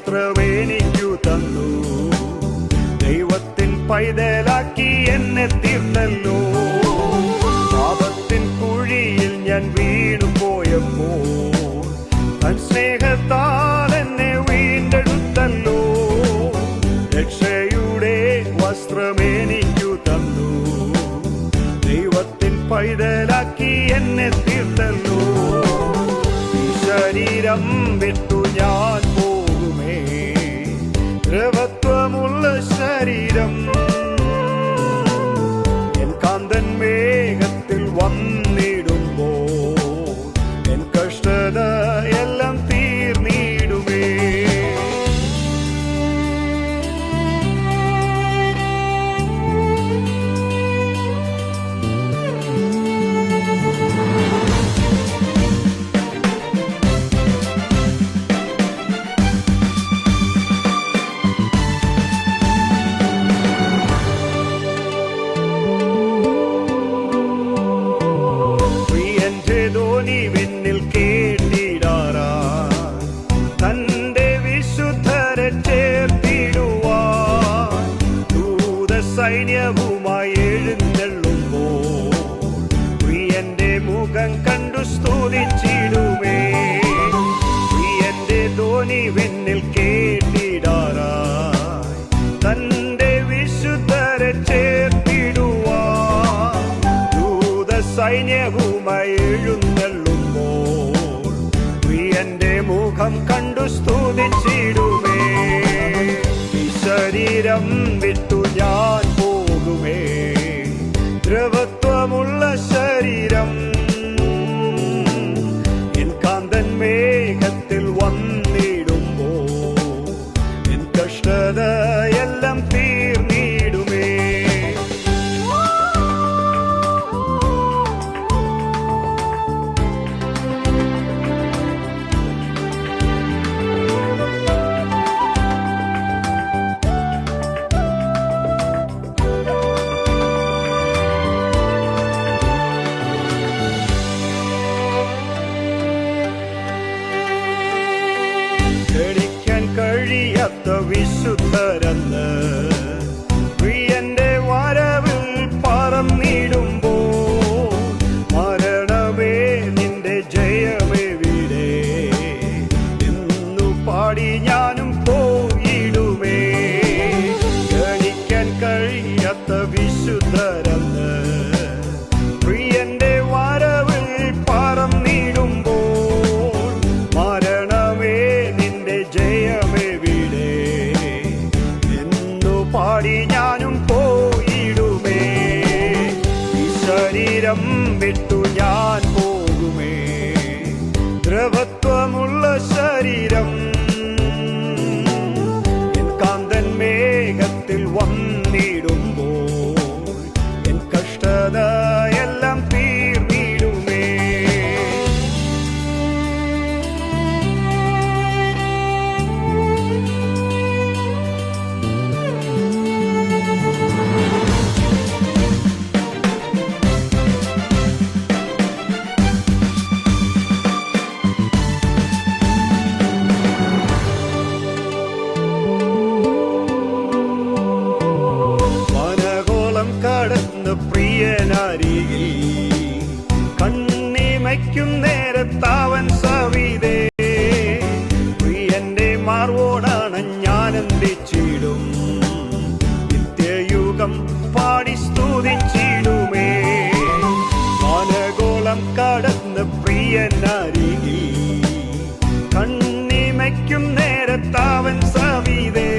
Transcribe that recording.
വസ്ത്രമേനിക്കു തന്നു. ദൈവത്തിൻ പൈതലാക്കി എന്നെ തീർത്തല്ലോ. പാപത്തിൻ കുഴിയിൽ ഞാൻ വീണു പോയപ്പോൾ തൻ സ്നേഹത്താൽ എന്നെ വീണ്ടെടുത്തല്ലോ. രക്ഷയുടെ വസ്ത്രമേനിക്കു തന്നു. ദൈവത്തിൻ പൈതലാക്കി എന്നെ തീർത്തല്ലോ. ഈ ശരീരം വിട്ടു ഞാൻ പോകുമേ, ദ്രവത്വമുള്ള ശരീരം. എൻ കാന്തൻ മേഘത്തിൽ വന്നിടുമ്പോൾ എൻ കഷ്ടത എല്ലാം തീർന്നിടുമേ. വെന്നിൽ കേട്ടിടാറാ തന്റെ വിശുദ്ധരെ ചേർത്തിടുവാൻ ദൂത സൈന്യവുമായി എഴുന്നള്ളുമ്പോൾ പ്രിയന്റെ മുഖം കണ്ടു സ്തുതിച്ചിടുമേ. പ്രിയന്റെ ധ്വനി വെന്നിൽ കേട്ടിടാറാ തന്റെ വിശുദ്ധരെ ചേർത്തിടുവാൻ ദൂത സൈന്യവുമായി എഴുന്നള്ളുമ്പോൾ പ്രിയന്റെ മുഖം കണ്ടു സ്തുതിച്ചിടുമേ. ഈ ശരീരം വിട്ടു ഞാൻ പോകുമേ, ദ്രവത്വമുള്ള ശരീരം. എൻ കാന്തൻ മേഘത്തിൽ വന്നിടുമ്പോൾ എൻ കഷ്ടത എല്ലാം തീർന്നിടുമേ. ഗണിക്കാൻ കഴിയാത്ത വിശുദ്ധരെന്ന് പ്രിയന്റെ വരവിൽ പറന്നിടുമ്പോൾ മരണമേ നിന്റെ ജയമെവിടെ എന്നു പാടി ഞാനും പോയിടുമേ. ഗണിക്കാൻ കഴിയാത്ത വിശുദ്ധരെന്ന് പ്രിയന്റെ വരവിൽ പറന്നിടുമ്പോൾ മരണമേ ജയമെവിടെ എന്നു പാടി ഞാനും പോയിടുമേ. ഈ ശരീരം വിട്ടു ഞാൻ പോകുമേ, ദ്രവത്വമുള്ള ശരീരം. എൻ കാന്തൻ മേഘത്തിൽ വന്നിടുമ്പോൾ എൻ കഷ്ടത എല്ലാം തീർന്നിടുമേ. കടന്ന് പ്രിയനരികിൽ കണ്ണിമയ്ക്കും നേരത്താവൻ സവിതേ. പ്രിയന്റെ മാർവോടാണ് ഞാനെന്തിച്ചിടും, നിത്യയുഗം പാടി സ്തുതിച്ചിടുമേ. വാനഗോളം കടന്ന് പ്രിയനരികിൽ കണ്ണിമയ്ക്കും നേരത്താവൻ സവിതേ.